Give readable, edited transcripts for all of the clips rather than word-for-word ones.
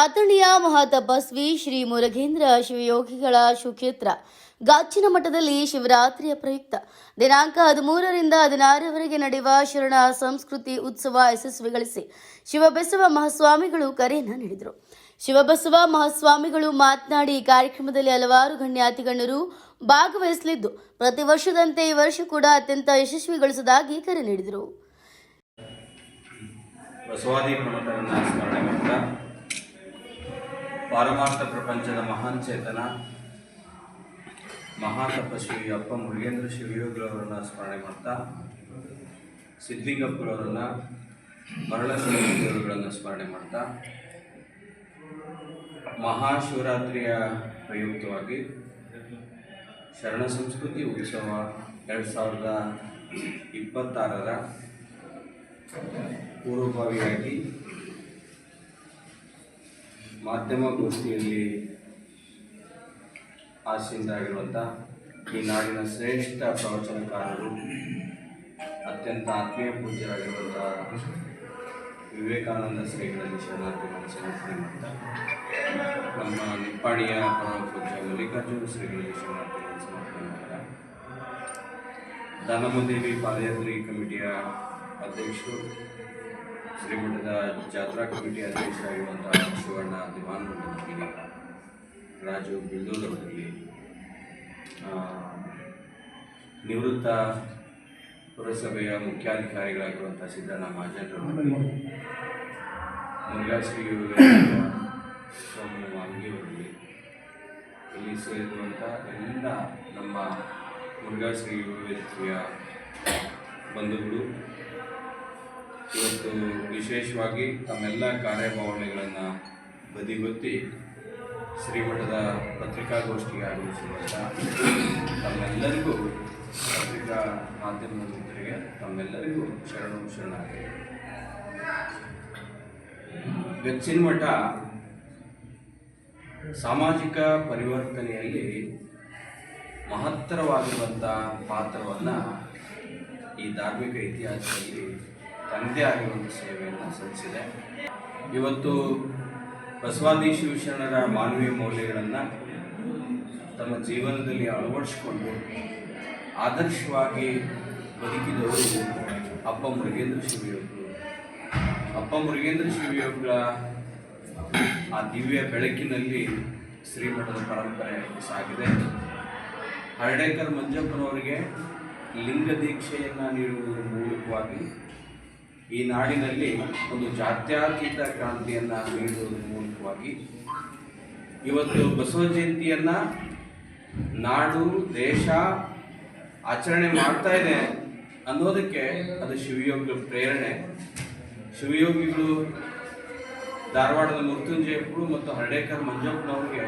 ಅಥಣಿಯ ಮಹಾತಪಸ್ವಿ ಶ್ರೀ ಮುರುಘೇಂದ್ರ ಶಿವಯೋಗಿಗಳ ಶುಕ್ಷೇತ್ರ ಗಾಚಿನ ಮಠದಲ್ಲಿ ಶಿವರಾತ್ರಿಯ ಪ್ರಯುಕ್ತ ದಿನಾಂಕ 13ರಿಂದ 16ರವರೆಗೆ ನಡೆಯುವ ಶರಣ ಸಂಸ್ಕೃತಿ ಉತ್ಸವ ಯಶಸ್ವಿಗೊಳಿಸಿ ಶಿವಬಸವ ಮಹಾಸ್ವಾಮಿಗಳು ಕರೆಯನ್ನು ನೀಡಿದರು. ಶಿವಬಸವ ಮಹಾಸ್ವಾಮಿಗಳು ಮಾತನಾಡಿ ಕಾರ್ಯಕ್ರಮದಲ್ಲಿ ಹಲವಾರು ಗಣ್ಯಾತಿಗಣ್ಯರು ಭಾಗವಹಿಸಲಿದ್ದು ಪ್ರತಿ ವರ್ಷದಂತೆ ಈ ವರ್ಷ ಕೂಡ ಅತ್ಯಂತ ಯಶಸ್ವಿಗೊಳಿಸುವುದಾಗಿ ಕರೆ ನೀಡಿದರು. ಬಸವಾದಿ ಪ್ರಮುಖರನ್ನು ಸ್ಮರಣೆ ಮಾಡ್ತಾ ಪಾರಮಾರ್ಥ ಪ್ರಪಂಚದ ಮಹಾನ್ ಚೇತನ ಮಹಾತಪಸ್ವಿ ಅಪ್ಪ ಮುರುಘೇಂದ್ರ ಶಿವಯೋಗಿಗಳವರನ್ನು ಸ್ಮರಣೆ ಮಾಡ್ತಾ ಸಿದ್ಧಲಿಂಗಪ್ಪಗಳವರನ್ನು ಮರಳ ಶಿವಯೋಗಿಗಳನ್ನು ಸ್ಮರಣೆ ಮಾಡ್ತಾ ಮಹಾಶಿವರಾತ್ರಿಯ ಪ್ರಯುಕ್ತವಾಗಿ ಶರಣ ಸಂಸ್ಕೃತಿ ಉತ್ಸವ 2026ರ ಪೂರ್ವಭಾವಿಯಾಗಿ ಮಾಧ್ಯಮ ಗೋಷ್ಠಿಯಲ್ಲಿ ಆಸೀನರಾಗಿರುವಂಥ ಈ ನಾಡಿನ ಶ್ರೇಷ್ಠ ಪ್ರವಚನಕಾರರು ಅತ್ಯಂತ ಆತ್ಮೀಯ ಪೂಜ್ಯರಾಗಿರುವಂಥ ವಿವೇಕಾನಂದ ಶ್ರೀಗಳಲ್ಲಿ ಶರಣಾರ್ಥಿಗಳನ್ನು ಸಮರ್ಪಣೆ ಮಾಡ್ತಾ ನಮ್ಮ ನಿಪ್ಪಾಣಿಯ ಪರಮ ಪೂಜ್ಯ ಮಲ್ಲಿಕಾರ್ಜುನ ಶ್ರೀಗಳಲ್ಲಿ ಶರಣಾರ್ಥಿಗಳನ್ನು ಸಮರ್ಪಣೆ ಮಾಡ್ತಾ ದಾನಮದೇವಿ ಪಾದಯಾತ್ರಿ ಕಮಿಟಿಯ ಅಧ್ಯಕ್ಷರು ಶ್ರೀಮಠದ ಜಾತ್ರಾ ಕಮಿಟಿ ಅಧ್ಯಕ್ಷರಾಗಿರುವಂಥ ಶಿವಣ್ಣ ದಿವಾನರವರಿಗೆ, ರಾಜು ಬಿಲ್ದೂರವರಿಗೆ, ನಿವೃತ್ತ ಪುರಸಭೆಯ ಮುಖ್ಯಾಧಿಕಾರಿಗಳಾಗಿರುವಂಥ ಸಿದ್ದಣ್ಣ ಮಹಾಜನರವರಿಗೆ, ಮುರುಘಾಶ್ರೀ ಸೋಮು ಅಂಗಿಯವರಿಗೆ, ಇಲ್ಲಿ ಸೇರಿರುವಂಥ ಎಲ್ಲ ನಮ್ಮ ಮುರುಘಾಶ್ರೀ ವೇದಿಕೆಯ ಬಂಧುಗಳು, ಇವತ್ತು ವಿಶೇಷವಾಗಿ ತಮ್ಮೆಲ್ಲ ಕಾರ್ಯಭಾವನೆಗಳನ್ನು ಬದಿಗೊತ್ತಿ ಶ್ರೀಮಠದ ಪತ್ರಿಕಾಗೋಷ್ಠಿಗೆ ಆಗಮಿಸಿರುವಂಥ ತಮ್ಮೆಲ್ಲರಿಗೂ, ಪತ್ರಿಕಾ ಮಾಧ್ಯಮದ ಮಿತ್ರರಿಗೆ ತಮ್ಮೆಲ್ಲರಿಗೂ ಶರಣಾರ್ಥಿ. ಗಚ್ಚಿನ ಮಠ ಸಾಮಾಜಿಕ ಪರಿವರ್ತನೆಯಲ್ಲಿ ಮಹತ್ತರವಾಗಿರುವಂಥ ಪಾತ್ರವನ್ನು ಈ ಧಾರ್ಮಿಕ ಇತಿಹಾಸದಲ್ಲಿ ತನ್ನದೇ ಆಗಿರುವಂಥ ಸೇವೆಯನ್ನು ಸಲ್ಲಿಸಿದೆ. ಇವತ್ತು ಬಸವಾದಿ ಶಿವಶರಣರ ಮಾನವೀಯ ಮೌಲ್ಯಗಳನ್ನು ತಮ್ಮ ಜೀವನದಲ್ಲಿ ಅಳವಡಿಸಿಕೊಂಡು ಆದರ್ಶವಾಗಿ ಬದುಕಿದವರು ಅಪ್ಪ ಮುರುಘೇಂದ್ರ ಶಿವಯೋಗಿಗಳು. ಅಪ್ಪ ಮುರುಘೇಂದ್ರ ಶಿವಯೋಗಿಗಳ ಆ ದಿವ್ಯ ಬೆಳಕಿನಲ್ಲಿ ಶ್ರೀಮಠದ ಪರಂಪರೆ ಸಾಗಿದೆ. ಹರ್ಡೇಕರ್ ಮಂಜಪ್ಪನವರಿಗೆ ಲಿಂಗ ದೀಕ್ಷೆಯನ್ನು ನೀಡುವುದರ ಮೂಲಕವಾಗಿ ಈ ನಾಡಿನಲ್ಲಿ ಒಂದು ಜಾತ್ಯತೀತ ಕ್ರಾಂತಿಯನ್ನು ನೀಡುವುದರ ಮೂಲಕವಾಗಿ ಇವತ್ತು ಬಸವ ಜಯಂತಿಯನ್ನು ನಾಡು ದೇಶ ಆಚರಣೆ ಮಾಡ್ತಾ ಇದೆ ಅನ್ನೋದಕ್ಕೆ ಅದು ಶಿವಯೋಗಿಗಳ ಪ್ರೇರಣೆ. ಶಿವಯೋಗಿಗಳು ಧಾರವಾಡದ ಮೃತ್ಯುಂಜಯಪ್ಪರು ಮತ್ತು ಹರ್ಡೇಕರ್ ಮಂಜಪ್ಪನವ್ರಿಗೆ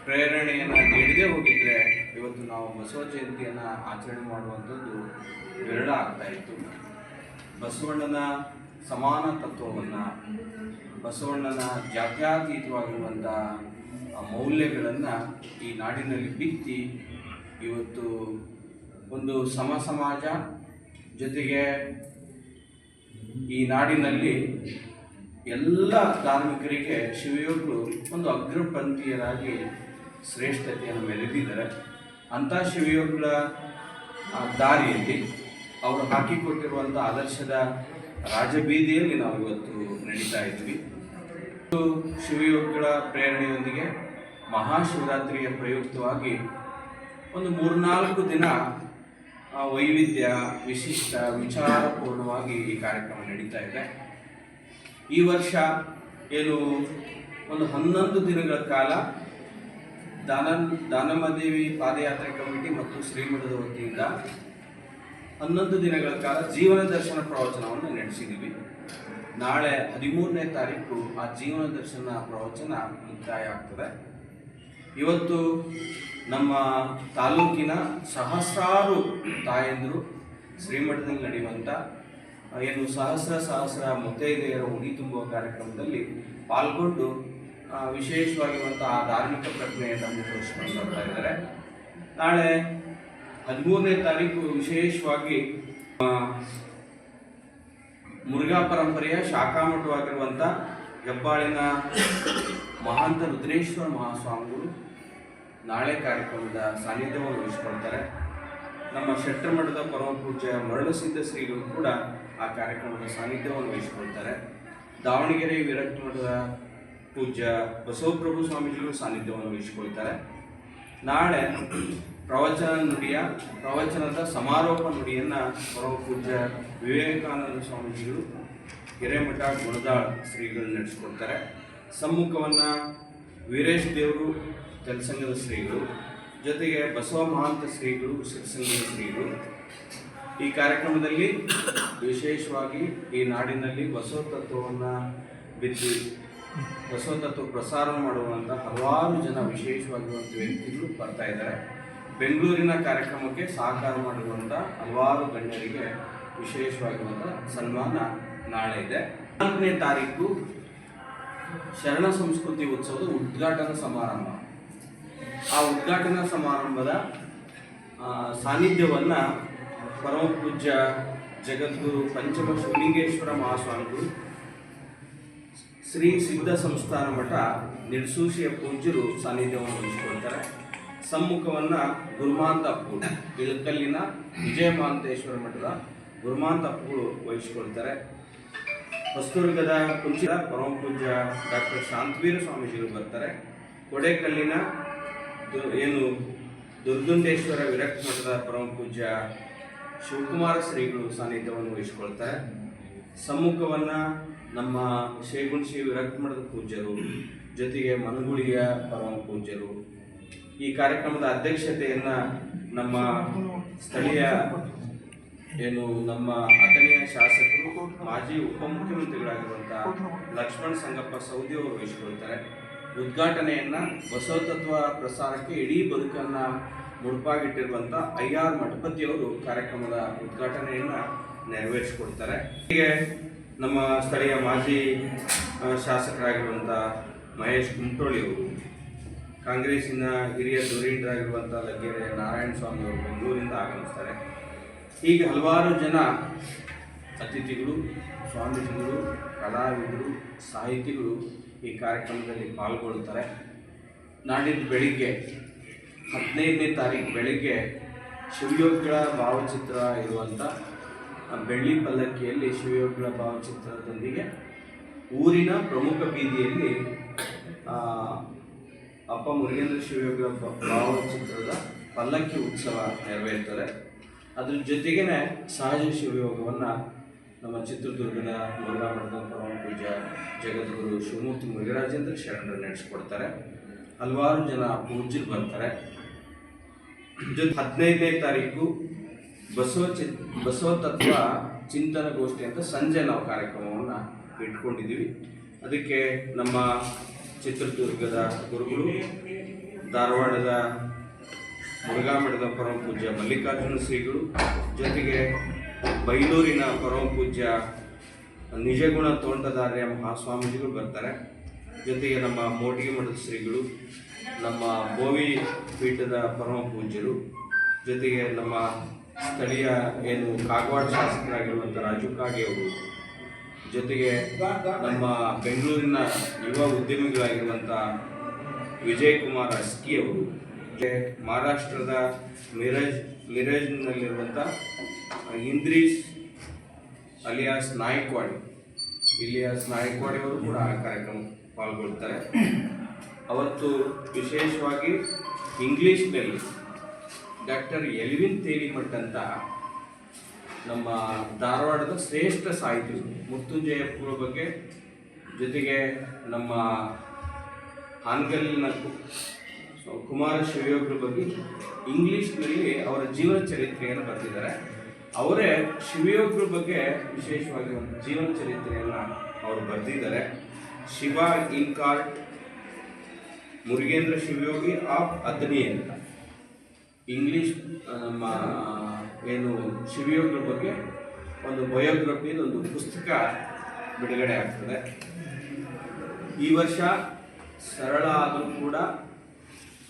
ಪ್ರೇರಣೆಯನ್ನು ನೀಡದೇ ಹೋಗಿದ್ರೆ ಇವತ್ತು ನಾವು ಬಸವ ಜಯಂತಿಯನ್ನು ಆಚರಣೆ ಮಾಡುವಂಥದ್ದು ವಿರಳ ಆಗ್ತಾಯಿತ್ತು. ಬಸವಣ್ಣನ ಸಮಾನ ತತ್ವವನ್ನು, ಬಸವಣ್ಣನ ಜಾತ್ಯತೀತವಾಗಿರುವಂಥ ಮೌಲ್ಯಗಳನ್ನು ಈ ನಾಡಿನಲ್ಲಿ ಬಿತ್ತಿ ಇವತ್ತು ಒಂದು ಸಮಾಜ ಜೊತೆಗೆ ಈ ನಾಡಿನಲ್ಲಿ ಎಲ್ಲ ಧಾರ್ಮಿಕರಿಗೆ ಶಿವಯೋಗಿಗಳು ಒಂದು ಅಗ್ರಪಂಥೀಯರಾಗಿ ಶ್ರೇಷ್ಠತೆಯನ್ನು ಮೆರೆದಿದ್ದಾರೆ. ಅಂಥ ಶಿವಯೋಗಿಗಳ ದಾರಿಯಲ್ಲಿ ಅವರು ಹಾಕಿಕೊಟ್ಟಿರುವಂಥ ಆದರ್ಶದ ರಾಜಬೀದಿಯಲ್ಲಿ ನಾವು ಇವತ್ತು ನಡೀತಾ ಇದ್ವಿ. ಶಿವಯೋಗಿಗಳ ಪ್ರೇರಣೆಯೊಂದಿಗೆ ಮಹಾಶಿವರಾತ್ರಿಯ ಪ್ರಯುಕ್ತವಾಗಿ ಒಂದು 3-4 ದಿನ ವೈವಿಧ್ಯ ವಿಶಿಷ್ಟ ವಿಚಾರಪೂರ್ಣವಾಗಿ ಈ ಕಾರ್ಯಕ್ರಮ ನಡೀತಾ ಇದೆ. ಈ ವರ್ಷ ಏನು ಒಂದು 11 ದಿನಗಳ ಕಾಲ ದಾನಮದೇವಿ ಪಾದಯಾತ್ರೆ ಕಮಿಟಿ ಮತ್ತು ಶ್ರೀಮಠದ ವತಿಯಿಂದ 11 ದಿನಗಳ ಕಾಲ ಜೀವನ ದರ್ಶನ ಪ್ರವಚನವನ್ನು ನಡೆಸಿದ್ದೀವಿ. ನಾಳೆ 13ನೇ ತಾರೀಕು ಆ ಜೀವನ ದರ್ಶನ ಪ್ರವಚನ ಮುಕ್ತಾಯ ಆಗ್ತದೆ. ಇವತ್ತು ನಮ್ಮ ತಾಲೂಕಿನ ಸಹಸ್ರಾರು ತಾಯಂದಿರು ಶ್ರೀಮಠದಲ್ಲಿ ನಡೆಯುವಂಥ ಏನು ಸಹಸ್ರ ಮುತ್ತೈದೆಯರ ಉಡಿ ತುಂಬುವ ಕಾರ್ಯಕ್ರಮದಲ್ಲಿ ಪಾಲ್ಗೊಂಡು ವಿಶೇಷವಾಗಿರುವಂಥ ಆ ಧಾರ್ಮಿಕ ಪ್ರಜ್ಞೆಯನ್ನು ಮುಂದುವರಿಸಿಕೊಂಡು ಬರ್ತಾ ಇದ್ದಾರೆ. ನಾಳೆ 13ನೇ ತಾರೀಕು ವಿಶೇಷವಾಗಿ ಮುರುಘಾ ಪರಂಪರೆಯ ಶಾಖಾಮಠವಾಗಿರುವಂಥ ಹೆಬ್ಬಾಳಿನ ಮಹಾಂತ ರುದ್ರೇಶ್ವರ ಮಹಾಸ್ವಾಮಿಗಳು ನಾಳೆ ಕಾರ್ಯಕ್ರಮದ ಸಾನ್ನಿಧ್ಯವನ್ನು ವಹಿಸಿಕೊಳ್ತಾರೆ. ನಮ್ಮ ಶೆಟ್ಟಮಠದ ಪರಮ ಪೂಜ್ಯ ಮರಳಸಿದ್ಧ ಶ್ರೀಗಳು ಕೂಡ ಆ ಕಾರ್ಯಕ್ರಮದ ಸಾನ್ನಿಧ್ಯವನ್ನು ವಹಿಸಿಕೊಳ್ತಾರೆ. ದಾವಣಗೆರೆ ವಿರಕ್ತ ಮಠದ ಪೂಜ್ಯ ಬಸವಪ್ರಭು ಸ್ವಾಮೀಜಿಗಳು ಸಾನ್ನಿಧ್ಯವನ್ನು ವಹಿಸಿಕೊಳ್ತಾರೆ. ನಾಳೆ ಪ್ರವಚನದ ಸಮಾರೋಪ ನುಡಿಯನ್ನು ಪರಮ ಪೂಜ್ಯ ವಿವೇಕಾನಂದ ಸ್ವಾಮೀಜಿಗಳು ಹಿರೇಮಠ ಗುಣದಾಳ್ ಶ್ರೀಗಳು ನಡೆಸಿಕೊಡ್ತಾರೆ. ಸಮ್ಮುಖವನ್ನು ವೀರೇಶ್ ದೇವರು ತೆಲಸಂಗದ ಶ್ರೀಗಳು, ಜೊತೆಗೆ ಬಸವ ಮಹಾಂತ ಶ್ರೀಗಳು ಸಿರಿಸಂಗದ ಶ್ರೀಗಳು. ಈ ಕಾರ್ಯಕ್ರಮದಲ್ಲಿ ವಿಶೇಷವಾಗಿ ಈ ನಾಡಿನಲ್ಲಿ ಬಸವ ತತ್ವವನ್ನು ಬಿತ್ತಿ ಬಸವ ತತ್ವ ಪ್ರಸಾರ ಮಾಡುವಂಥ ಹಲವಾರು ಜನ ವಿಶೇಷವಾಗಿರುವಂಥ ವ್ಯಕ್ತಿಗಳು ಬರ್ತಾ ಇದ್ದಾರೆ. ಬೆಂಗಳೂರಿನ ಕಾರ್ಯಕ್ರಮಕ್ಕೆ ಸಹಕಾರ ಮಾಡುವಂಥ ಹಲವಾರು ಗಣ್ಯರಿಗೆ ವಿಶೇಷವಾಗಿರುವಂಥ ಸನ್ಮಾನ ನಾಳೆ ಇದೆ. 4ನೇ ತಾರೀಕು ಶರಣ ಸಂಸ್ಕೃತಿ ಉತ್ಸವದ ಉದ್ಘಾಟನಾ ಸಮಾರಂಭ. ಆ ಉದ್ಘಾಟನಾ ಸಮಾರಂಭದ ಸಾನ್ನಿಧ್ಯವನ್ನು ಪರಮ ಪೂಜ್ಯ ಜಗದ್ಗುರು ಪಂಚಮ ಶಿವಲಿಂಗೇಶ್ವರ ಮಹಾಸ್ವಾಮಿಗಳು, ಶ್ರೀ ಸಿದ್ಧ ಸಂಸ್ಥಾನ ಮಠ ನಿಡ್ಸೂಶಿಯ ಪೂಜ್ಯರು ಸಾನ್ನಿಧ್ಯವನ್ನು ವಹಿಸಿಕೊಳ್ತಾರೆ. ಸಮ್ಮುಖವನ್ನು ಗುರುಮಾಂತ ಅಪ್ಪುಗಳು, ಇಳಕಲ್ಲಿನ ವಿಜಯ ಮಹಾಂತೇಶ್ವರ ಮಠದ ಗುರುಮಾಂತ ಅಪ್ಪುಗಳು ವಹಿಸಿಕೊಳ್ತಾರೆ. ಹೊಸದುರ್ಗದ ಕುಂಚಿದ ಪರಮ ಪೂಜ್ಯ ಡಾಕ್ಟರ್ ಶಾಂತವೀರ ಸ್ವಾಮೀಜಿಗಳು ಬರ್ತಾರೆ. ಕೊಡೇಕಲ್ಲಿನ ದುರ್ಗುಂಡೇಶ್ವರ ವಿರಕ್ತ ಮಠದ ಪರಮ ಪೂಜ್ಯ ಶಿವಕುಮಾರ ಶ್ರೀಗಳು ಸಾನ್ನಿಧ್ಯವನ್ನು ವಹಿಸಿಕೊಳ್ತಾರೆ. ಸಮ್ಮುಖವನ್ನು ನಮ್ಮ ಶೇಗುಣಶಿ ವಿರಕ್ತ ಮಠದ ಪೂಜ್ಯರು, ಜೊತೆಗೆ ಮನಗುಳಿಯ ಪರಮ ಪೂಜ್ಯರು. ಈ ಕಾರ್ಯಕ್ರಮದ ಅಧ್ಯಕ್ಷತೆಯನ್ನು ನಮ್ಮ ಸ್ಥಳೀಯ ನಮ್ಮ ಅಥಣಿಯ ಶಾಸಕರು, ಮಾಜಿ ಉಪಮುಖ್ಯಮಂತ್ರಿಗಳಾಗಿರುವಂಥ ಲಕ್ಷ್ಮಣ ಸಂಗಪ್ಪ ಸೌದಿ ಅವರು ವಹಿಸಿಕೊಳ್ತಾರೆ. ಉದ್ಘಾಟನೆಯನ್ನು ಬಸವ ತತ್ವ ಪ್ರಸಾರಕ್ಕೆ ಇಡೀ ಬದುಕನ್ನು ಮುಡುಪಾಗಿಟ್ಟಿರುವಂಥ IR ಮಠಪತಿಯವರು ಕಾರ್ಯಕ್ರಮದ ಉದ್ಘಾಟನೆಯನ್ನು ನೆರವೇರಿಸಿಕೊಡ್ತಾರೆ. ಹೀಗೆ ನಮ್ಮ ಸ್ಥಳೀಯ ಮಾಜಿ ಶಾಸಕರಾಗಿರುವಂಥ ಮಹೇಶ್ ಕುಮಟೋಳಿಯವರು, ಕಾಂಗ್ರೆಸ್ಸಿನ ಹಿರಿಯ ಧುರೀಣರಾಗಿರುವಂಥ ಲಗ್ಗೆರೆ ನಾರಾಯಣ ಸ್ವಾಮಿ ಅವರು ಬೆಂಗಳೂರಿಂದ ಆಗಮಿಸ್ತಾರೆ. ಹೀಗೆ ಹಲವಾರು ಜನ ಅತಿಥಿಗಳು, ಸ್ವಾಮೀಜಿಗಳು, ಕಲಾವಿದರು, ಸಾಹಿತಿಗಳು ಈ ಕಾರ್ಯಕ್ರಮದಲ್ಲಿ ಪಾಲ್ಗೊಳ್ತಾರೆ. ನಾಡಿದ್ದು ಬೆಳಿಗ್ಗೆ 15ನೇ ತಾರೀಕು ಬೆಳಿಗ್ಗೆ ಶಿವಯೋಗಿಗಳ ಭಾವಚಿತ್ರ ಇರುವಂಥ ಬೆಳ್ಳಿ ಪಲ್ಲಕ್ಕಿಯಲ್ಲಿ ಶಿವಯೋಗಿಗಳ ಭಾವಚಿತ್ರದೊಂದಿಗೆ ಊರಿನ ಪ್ರಮುಖ ಬೀದಿಯಲ್ಲಿ ಅಪ್ಪ ಮುರುಗೇಂದ್ರ ಶಿವಯೋಗಿಗಳ ಭಾವಚಿತ್ರದ ಪಲ್ಲಕ್ಕಿ ಉತ್ಸವ ನೆರವೇರ್ತದೆ. ಅದ್ರ ಜೊತೆಗೇ ಸಹಜ ಶಿವಯೋಗವನ್ನು ನಮ್ಮ ಚಿತ್ರದುರ್ಗದ ಮುರುಘಾ ಮಠದ ಪರಮ ಪೂಜ್ಯ ಜಗದ್ಗುರು ಶಿವಮೂರ್ತಿ ಮುರುಘರಾಜೇಂದ್ರ ಶರಣರು ನಡೆಸಿಕೊಡ್ತಾರೆ. ಹಲವಾರು ಜನ ಪೂಜ್ಯರು ಬರ್ತಾರೆ. 15ನೇ ತಾರೀಕು ಬಸವ ತತ್ವ ಚಿಂತನ ಗೋಷ್ಠಿ ಅಂತ ಸಂಜೆ ನಾವು ಕಾರ್ಯಕ್ರಮವನ್ನು ಇಟ್ಕೊಂಡಿದ್ದೀವಿ. ಅದಕ್ಕೆ ನಮ್ಮ ಚಿತ್ರದುರ್ಗದ ಗುರುಗಳು, ಧಾರವಾಡದ ಮುರುಘಾ ಮಠದ ಪರಮ ಪೂಜ್ಯ ಮಲ್ಲಿಕಾರ್ಜುನ ಶ್ರೀಗಳು, ಜೊತೆಗೆ ಬೈಲೂರಿನ ಪರಮ ಪೂಜ್ಯ ನಿಜಗುಣ ತೋಂಟದಾರ್ಯ ಮಹಾಸ್ವಾಮೀಜಿಗಳು ಬರ್ತಾರೆ. ಜೊತೆಗೆ ನಮ್ಮ ಮೋಟಿಗೆ ಮಠದ ಶ್ರೀಗಳು, ನಮ್ಮ ಬೋವಿ ಪೀಠದ ಪರಮ ಪೂಜ್ಯರು, ಜೊತೆಗೆ ನಮ್ಮ ಸ್ಥಳೀಯ ಕಾಗವಾಡ ಶಾಸಕರಾಗಿರುವಂಥ ರಾಜು ಕಾಗೆ ಅವರು, ಜೊತೆಗೆ ನಮ್ಮ ಬೆಂಗಳೂರಿನ ಯುವ ಉದ್ಯಮಿಗಳಾಗಿರುವಂಥ ವಿಜಯ್ ಕುಮಾರ್ ಅಸ್ಕಿ ಅವರು, ಮಹಾರಾಷ್ಟ್ರದ ಮಿರಜ್ನಲ್ಲಿರುವಂಥ ಇಂದ್ರೀಶ್ ಇಲಿಯಾಸ್ ನಾಯಕ್ವಾಡಿ ಅವರು ಕೂಡ ಆ ಕಾರ್ಯಕ್ರಮ ಪಾಲ್ಗೊಳ್ತಾರೆ. ಅವತ್ತು ವಿಶೇಷವಾಗಿ ಇಂಗ್ಲೀಷ್ನಲ್ಲಿ ಡಾಕ್ಟರ್ ಎಲ್ವಿನ್ ತೇಲಿಮಠ್ ಅಂತ ನಮ್ಮ ಧಾರವಾಡದ ಶ್ರೇಷ್ಠ ಸಾಹಿತಿಗಳು, ಮೃತ್ಯುಂಜಯಪ್ಪಗಳ ಬಗ್ಗೆ, ಜೊತೆಗೆ ನಮ್ಮ ಹಾನಗಲ್ಲಿನ ಕುಮಾರ ಶಿವಯೋಗಿಗಳ ಬಗ್ಗೆ ಇಂಗ್ಲೀಷ್ನಲ್ಲಿ ಅವರ ಜೀವನ ಚರಿತ್ರೆಯನ್ನು ಬರೆದಿದ್ದಾರೆ. ಅವರೇ ಶಿವಯೋಗಿಗಳ ಬಗ್ಗೆ ವಿಶೇಷವಾಗಿ ಒಂದು ಜೀವನ ಚರಿತ್ರೆಯನ್ನು ಅವರು ಬರೆದಿದ್ದಾರೆ. ಶಿವ ಇನ್ಕಾರ್ಟ್ ಮುರುಗೇಂದ್ರ ಶಿವಯೋಗಿ ಆಫ್ ಅಥಣಿ ಅಂತ ಇಂಗ್ಲೀಷ್ ನಮ್ಮ ಶಿವಯೋಗಿಗಳ ಬಗ್ಗೆ ಒಂದು ಬಯೋಗ್ರಫಿ, ಒಂದು ಪುಸ್ತಕ ಬಿಡುಗಡೆ ಆಗ್ತದೆ. ಈ ವರ್ಷ ಸರಳ ಆದರೂ ಕೂಡ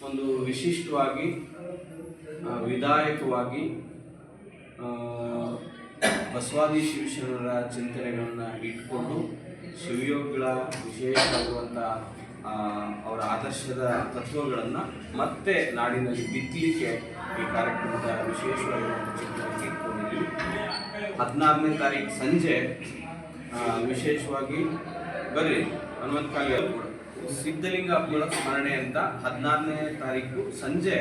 ಒಂದು ವಿಶಿಷ್ಟವಾಗಿ, ವಿಧಾಯಕವಾಗಿ ಬಸವಾದಿ ಶಿವಶರಣರ ಚಿಂತನೆಗಳನ್ನು ಇಟ್ಕೊಂಡು ಶಿವಯೋಗಿಗಳ ವಿಶೇಷವಾಗಿರುವಂಥ ಅವರ ಆದರ್ಶದ ತತ್ವಗಳನ್ನು ಮತ್ತೆ ನಾಡಿನಲ್ಲಿ ಬಿತ್ತಲಿಕ್ಕೆ ಈ ಕಾರ್ಯಕ್ರಮದ ವಿಶೇಷವಾಗಿರುವಂಥ ಚಿತ್ರವನ್ನು ಇಟ್ಕೊಂಡಿದ್ದೀವಿ. 16ನೇ ತಾರೀಕು ಸಂಜೆ ವಿಶೇಷವಾಗಿ ಬರ್ರಿ ಹನುಮಂತಕಾಲಿ ಸಿದ್ಧಲಿಂಗಪ್ಪಗಳ ಸ್ಮರಣೆ ಅಂತ 16ನೇ ತಾರೀಕು ಸಂಜೆ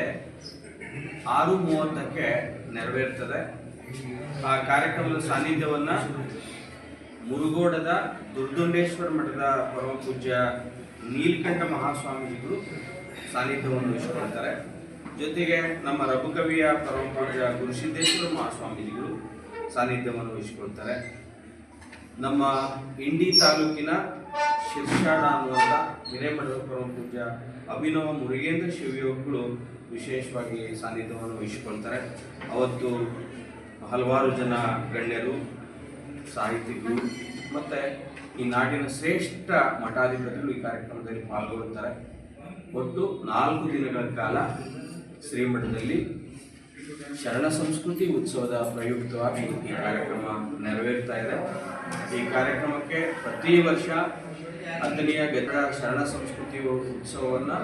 6:30ಕ್ಕೆ ನೆರವೇರ್ತದೆ. ಆ ಕಾರ್ಯಕ್ರಮದ ಸಾನ್ನಿಧ್ಯವನ್ನು ಮುರುಗೋಡದ ದುರ್ದುಂಡೇಶ್ವರ ಮಠದ ಪರಮ ಪೂಜ್ಯ ನೀಲಕಂಠ ಮಹಾಸ್ವಾಮೀಜಿಗಳು ಸಾನ್ನಿಧ್ಯವನ್ನು ವಹಿಸಿಕೊಳ್ತಾರೆ. ಜೊತೆಗೆ ನಮ್ಮ ರಘುಕವಿಯ ಪರಮ ಪೂಜ್ಯ ಗುರುಸಿದ್ದೇಶ್ವರ ಮಹಾಸ್ವಾಮೀಜಿಗಳು ಸಾನ್ನಿಧ್ಯವನ್ನು ವಹಿಸಿಕೊಳ್ತಾರೆ. ನಮ್ಮ ಇಂಡಿ ತಾಲೂಕಿನ ಶಿರ್ಷಾಡ ಅನ್ನುವಂಥ ಹಿರೇಮಠದ ಪರಮ ಪೂಜ್ಯ ಅಭಿನವ ಮುರುಗೇಂದ್ರ ಶಿವಯೋಗಿಗಳು ವಿಶೇಷವಾಗಿ ಸಾನ್ನಿಧ್ಯವನ್ನು ವಹಿಸಿಕೊಳ್ತಾರೆ. ಅವತ್ತು ಹಲವಾರು ಜನ ಗಣ್ಯರು, ಸಾಹಿತಿಗಳು ಮತ್ತು ಈ ನಾಡಿನ ಶ್ರೇಷ್ಠ ಮಠಾಧಿಪತಿಗಳು ಈ ಕಾರ್ಯಕ್ರಮದಲ್ಲಿ ಪಾಲ್ಗೊಳ್ಳುತ್ತಾರೆ. ಒಟ್ಟು 4 ದಿನಗಳ ಕಾಲ ಶ್ರೀಮಠದಲ್ಲಿ ಶರಣ ಸಂಸ್ಕೃತಿ ಉತ್ಸವದ ಪ್ರಯುಕ್ತವಾಗಿ ಈ ಕಾರ್ಯಕ್ರಮ ನೆರವೇರ್ತಾ ಇದೆ. ಈ ಕಾರ್ಯಕ್ರಮಕ್ಕೆ ಪ್ರತಿ ವರ್ಷ 10ನೇ ಗಜ ಶರಣ ಸಂಸ್ಕೃತಿ ಉತ್ಸವವನ್ನು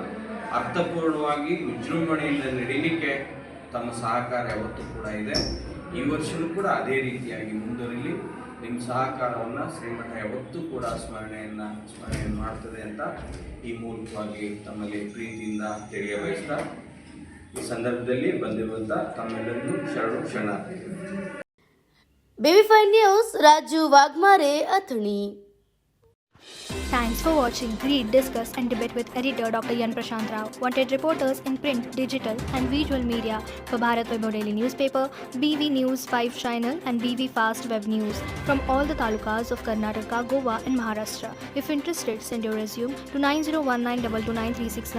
ಅರ್ಥಪೂರ್ಣವಾಗಿ ವಿಜೃಂಭಣೆಯಿಂದ ನಡೀಲಿಕ್ಕೆ ತಮ್ಮ ಸಹಕಾರ ಯಾವತ್ತೂ ಕೂಡ ಇದೆ. ಈ ವರ್ಷವೂ ಕೂಡ ಅದೇ ರೀತಿಯಾಗಿ ಮುಂದುವರಿಲಿ. ನಿಮ್ಮ ಸಹಕಾರವನ್ನು ಶ್ರೀಮಠ ಯಾವತ್ತೂ ಕೂಡ ಸ್ಮರಣೆಯನ್ನು ಮಾಡ್ತದೆ ಅಂತ ಈ ಮೂಲಕವಾಗಿ ತಮ್ಮಲ್ಲಿ ಪ್ರೀತಿಯಿಂದ ತಿಳಿಯಬಯಸ್ತಾ ಈ ಸಂದರ್ಭದಲ್ಲಿ ಬಂದಿರುವಂಥ ತಮ್ಮೆಲ್ಲರಿಗೂ ಶರಣಾರ್ಥಿ. BB5 news Raju Waghmare Athani. Thanks for watching. Read, discuss and debate with editor Dr. Yan Prashant Rao. Wanted reporters in print, digital and visual media for Bharat Vaibhav Daily Newspaper, BV News 5 Channel and BV Fast Web News from all the talukas of Karnataka, Goa and Maharashtra. If interested, send your resume to 9019229369.